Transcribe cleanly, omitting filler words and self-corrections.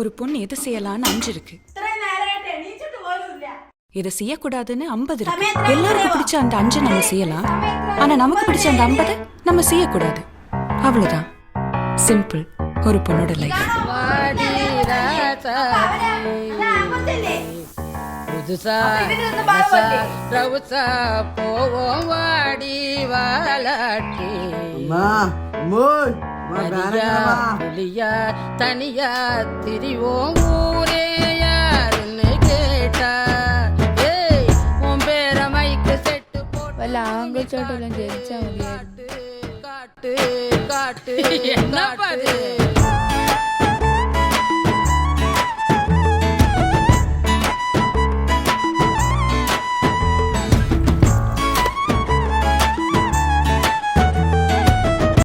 ஒரு பொண்ணு எது செய்யலான்னு 5 இருக்கு, இதை செய்யக்கூடாதுன்னு 50 இருக்கு. எல்லாருக்கும் பிடிச்ச அந்த 5 நம்ம செய்யலாம், ஆனா நமக்கு பிடிச்ச அந்த 50 நம்ம செய்யக்கூடாது. அவ்வளவுதான், சிம்பிள் ஒரு பொண்ணோட லைஃப். போவோம் வாடி வாலாட்டி புலியா தனியா திரிவோம் ஊரே யாருன்னு கேட்டா உன் பேர மைக்கு செட்டு போட்டு ஜெயிச்சா காட்டு காட்டு காட்டு என்ன பாரு